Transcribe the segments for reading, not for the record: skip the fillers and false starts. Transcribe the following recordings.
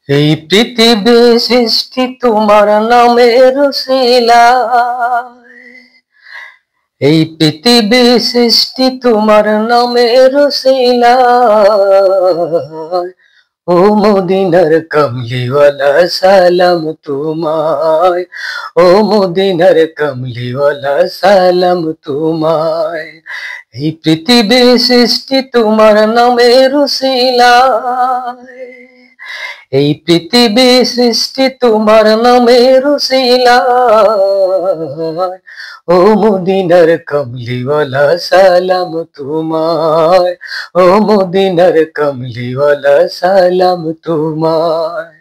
এই পৃথিবী সৃষ্টি তোমার নামের উসিলায়। এই পৃথিবী সৃষ্টি তোমার নামের উসিলায়। ও মদিনার কমলিওয়ালা সালাম তোমায়। ও মদিনার কমলিওয়ালা সালাম তোমায়। এই পৃথিবী সৃষ্টি তোমার নামের উসিলায়। এই পৃথিবী সৃষ্টি তোমার নামের উসিলায়। ও মদিনার কমলিওয়ালা সালাম তোমায়। ও মদিনার কমলিওয়ালা সালাম তোমায়।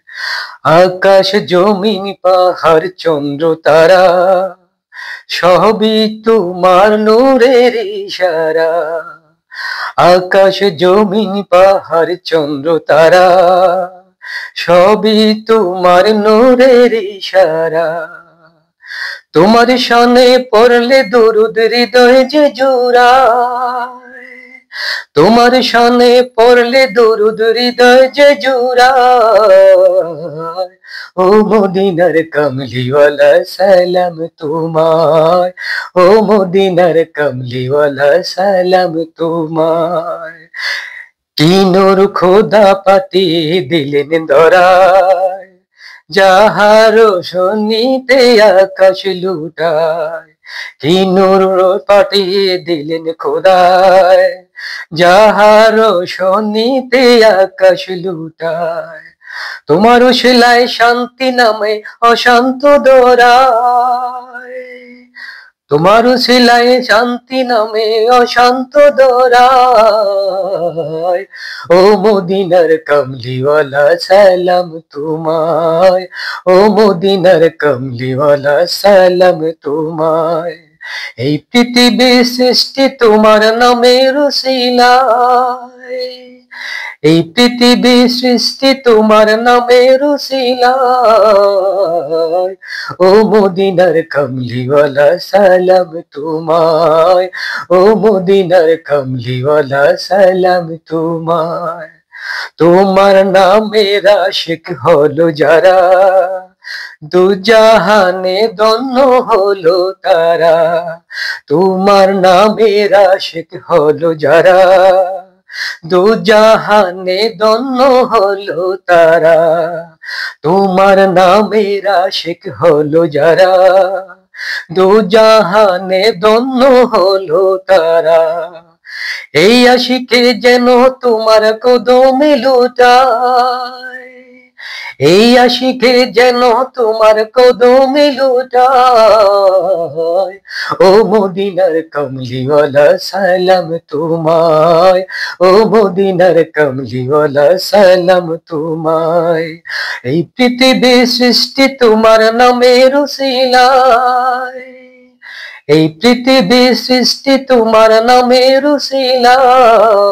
আকাশ জমিন পাহাড় চন্দ্র তারা সবই তোমার নূরের ইশারা। আকাশ জমিন পাহাড় চন্দ্র তারা সবই তোমার নূরের ইশারা। তোমার শানে পড়লে দরুদ হৃদয় যে জুড়ায়। তোমার শানে পড়লে দরুদ হৃদয় যে জুড়ায়। ও মদিনার কমলিওয়ালা সালাম তোমায়। ও মদিনার কমলিওয়ালা সালাম তোমায়। কি নূর খোদা পাঠিয়ে দিলেন ধরায়, যাহার শোনিতে আকাশ লুটায়। কি নূর পাঠিয়ে দিলেন খোদায়, যাহার শোনিতে আকাশ লুটায়। তোমার উশিলায় শান্তি নামে অশান্ত দরায়। তোমার উশিলায় শান্তি নামে অশান্ত দরায়। ও মদিনার কমলিওয়ালা সালাম তোমায়। ও মদিনার কমলিওয়ালা সালাম তোমায়। এই পৃথিবী সৃষ্টি তোমার নামের উসিলায়। এই পৃথিবী সৃষ্টি তোমার নামের উসিলায়। ও মদিনার কমলিওয়ালা সালাম তোমায়। ও মদিনার কমলিওয়ালা সালাম তোমায়। তোমার নামের আশিক হলো যারা, দুজাহানে ধন্য হলো তারা। তোমার নামের আশিক হলো যারা, দুজাহানে ধন্য হলো তারা। তোমার নামের আশিক হলো যারা, দুজাহানে ধন্য হলো তারা। এই আশিকে যেন তোমার কদমে লুটায়। এই আশিকে যেন তোমার কদমে লুটায়। ও মদিনার কমলিওয়ালা সালাম তোমায়। ও মদিনার কমলিওয়ালা সালাম তোমায়। এই পৃথিবী সৃষ্টি তোমার নামের উসিলায়। এই পৃথিবী সৃষ্টি তোমার নামের উসিলায়।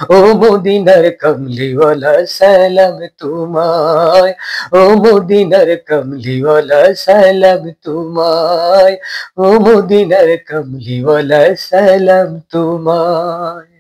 ও মদিনার কমলিওয়ালা সালাম তোমায়। ও মদিনার কমলিওয়ালা সালাম তোমায়। ও মদিনার কমলিওয়ালা সালাম তোমায়।